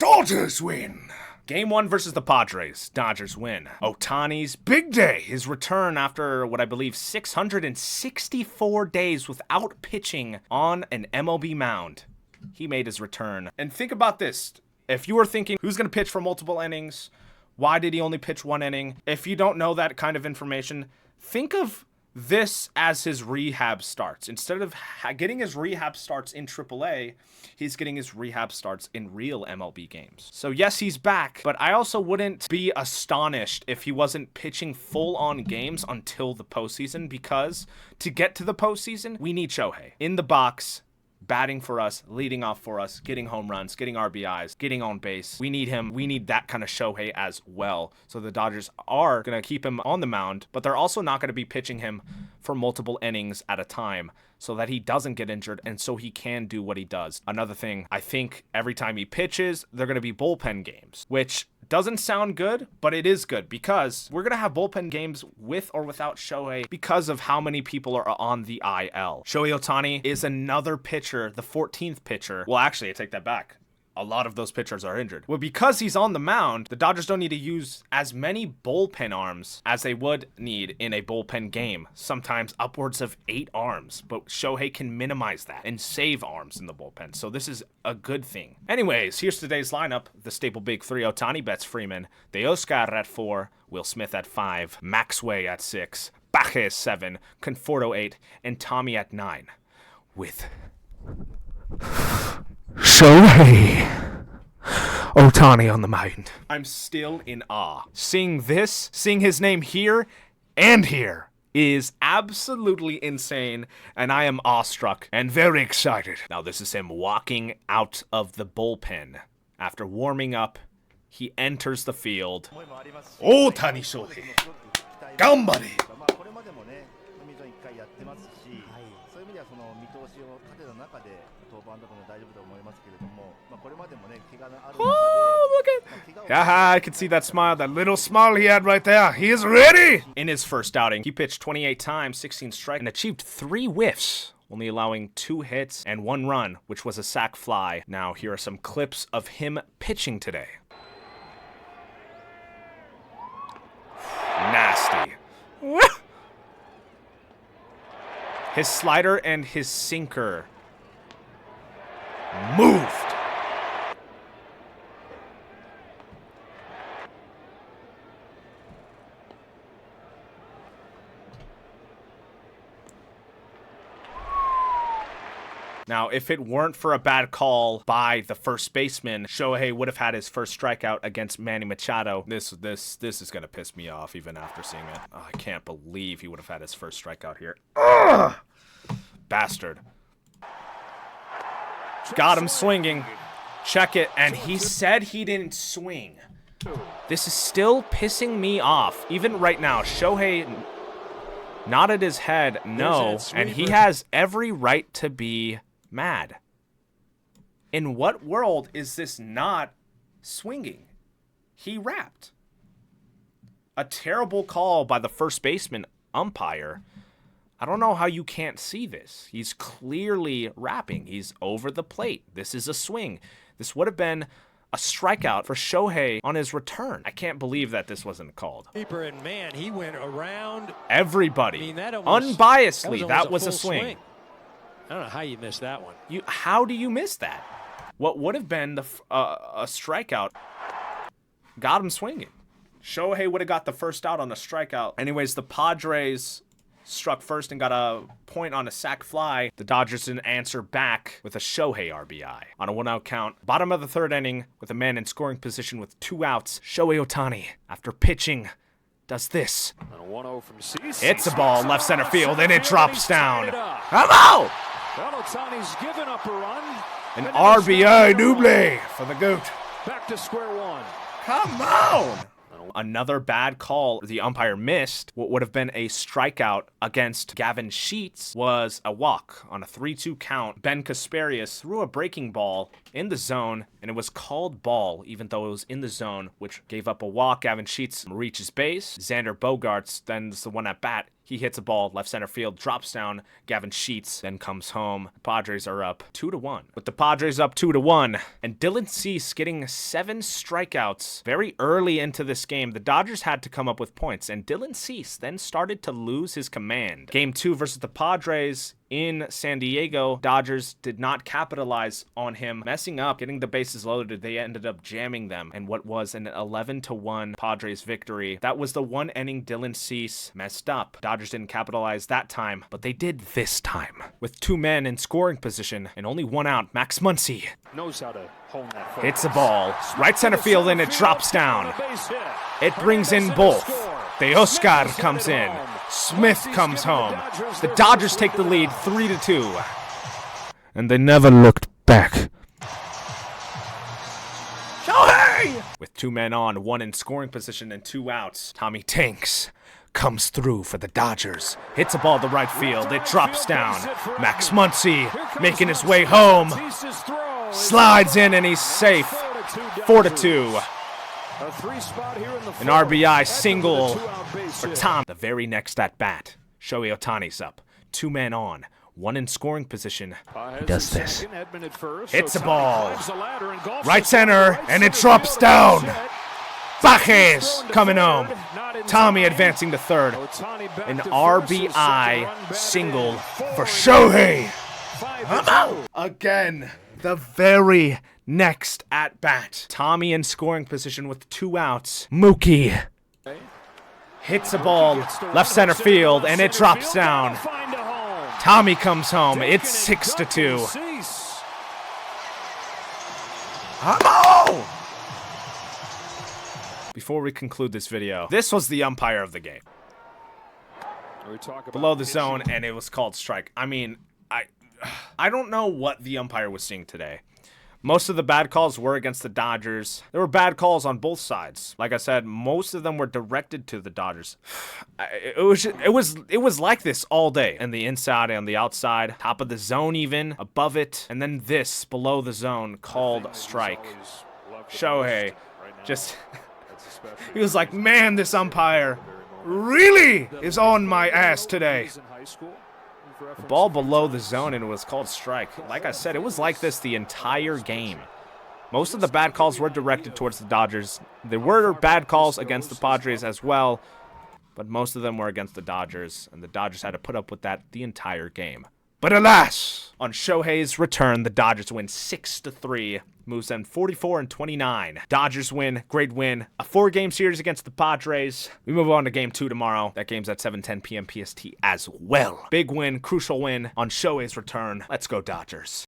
Dodgers win. Game 1 versus the Padres. Dodgers win. Ohtani's big day. His return after what I believe 664 days without pitching on an MLB mound. He made his return. And think about this. If you were thinking, who's going to pitch for multiple innings? Why did he only pitch 1 inning? If you don't know that kind of information, think of this as his rehab starts. Instead of getting his rehab starts in AAA, he's getting his rehab starts in real MLB games. So yes, he's back, but I also wouldn't be astonished if he wasn't pitching full-on games until the postseason, because to get to the postseason, we need Shohei in the box, batting for us, leading off for us, getting home runs, getting RBIs, getting on base. We need him. We need that kind of Shohei as well. So the Dodgers are going to keep him on the mound, but they're also not going to be pitching him for multiple innings at a time so that he doesn't get injured and so he can do what he does. Another thing, I think every time he pitches, they're going to be bullpen games, which doesn't sound good, but it is good because we're going to have bullpen games with or without Shohei because of how many people are on the IL. Shohei Ohtani is another pitcher, the 14th pitcher. Well, actually, I take that back. A lot of those pitchers are injured. Well, because he's on the mound, the Dodgers don't need to use as many bullpen arms as they would need in a bullpen game. Sometimes upwards of 8 arms, but Shohei can minimize that and save arms in the bullpen. So this is a good thing. Anyways, here's today's lineup. The staple big 3, Ohtani, Betts, Freeman, Teoscar at 4, Will Smith at 5, Maxway at 6, Bajes 7, Conforto 8, and Tommy at 9. With Shohei Ohtani on the mound. I'm still in awe. Seeing his name here and here is absolutely insane, and I am awestruck and very excited. Now this is him walking out of the bullpen. After warming up, he enters the field. Ohtani Shohei. Gambare. Oh, look at I can see that smile, that little smile he had right there. He is ready. In his first outing, he pitched 28 times, 16 strikes, and achieved 3 whiffs, only allowing 2 hits and 1 run, which was a sac fly. Now, here are some clips of him pitching today. Nasty. His slider and his sinker moved. Now, if it weren't for a bad call by the first baseman, Shohei would have had his first strikeout against Manny Machado. This is gonna piss me off even after seeing it. Oh, I can't believe he would have had his first strikeout here. Ugh! Bastard. Got him swinging. Check it, and he said he didn't swing. This is still pissing me off. Even right now, Shohei nodded his head no, and he has every right to be mad. In what world is this not swinging? He rapped. A terrible call by the first baseman umpire. I don't know how you can't see this. He's clearly rapping. He's over the plate. This is a swing. This would have been a strikeout for Shohei on his return. I can't believe that this wasn't called. And man, he went around everybody. Unbiasedly, that was a swing. I don't know how you missed that one. How do you miss that? What would have been a strikeout got him swinging. Shohei would have got the first out on a strikeout. Anyways, the Padres struck first and got a point on a sac fly. The Dodgers didn't answer back with a Shohei RBI. On a 1-out count, bottom of the 3rd inning, with a man in scoring position with 2 outs, Shohei Ohtani, after pitching, does this. It's a ball left center field, and it drops down. Come on! Ohtani's given up a run. An RBI double for the GOAT. Back to square one. Come on! Another bad call the umpire missed. What would have been a strikeout against Gavin Sheets was a walk on a 3-2 count. Ben Kasparius threw a breaking ball in the zone, and it was called ball, even though it was in the zone, which gave up a walk. Gavin Sheets reaches base. Xander Bogaerts, then is the one at bat. He hits a ball, left center field, drops down. Gavin Sheets then comes home. Padres are up 2-1. With the Padres up 2-1, and Dylan Cease getting 7 strikeouts very early into this game, the Dodgers had to come up with points, and Dylan Cease then started to lose his command. Game 2 versus the Padres in San Diego, Dodgers did not capitalize on him messing up, getting the bases loaded. They ended up jamming them, and what was an 11-1 Padres victory. That was the one inning Dylan Cease messed up. Dodgers didn't capitalize that time, but they did this time. With 2 men in scoring position and only 1 out, Max Muncy Knows how to hone that focus. hits a ball, right center field, and it drops down. It brings in both. The Oscar comes in. Smith comes home. The Dodgers take the lead 3-2. And they never looked back. Shohei! With 2 men on, 1 in scoring position and 2 outs, Tommy Tanks comes through for the Dodgers. Hits a ball to right field. It drops down. Max Muncy making his way home. Slides in and he's safe. 4-2. An RBI single for Tom. The very next at bat, Shohei Ohtani's up. 2 men on, 1 in scoring position. He does this. Hits a ball. Right center, and it drops down. Bajes coming home. Tommy advancing to third. An RBI single for Shohei. Again, the very next at bat. Tommy in scoring position with 2 outs. Mookie hits a ball left center field, and it drops down. Tommy comes home. It's 6-2. Before we conclude this video, this was the umpire of the game. Below the zone, and it was called strike. I mean, I don't know what the umpire was seeing today. Most of the bad calls were against the Dodgers. There were bad calls on both sides. Like I said, most of them were directed to the Dodgers. It was like this all day. And the inside and the outside, top of the zone even, above it, and then this below the zone called strike. Shohei just he was like, man, this umpire really is on my ass today. The ball below the zone, and it was called strike. Like I said, it was like this the entire game. Most of the bad calls were directed towards the Dodgers. There were bad calls against the Padres as well, but most of them were against the Dodgers, and the Dodgers had to put up with that the entire game. But alas, on Shohei's return, the Dodgers win 6-3. Moves them 44-29. Dodgers win, great win. A 4-game series against the Padres. We move on to game 2 tomorrow. That game's at 7:10 p.m. PST as well. Big win, crucial win on Shohei's return. Let's go Dodgers.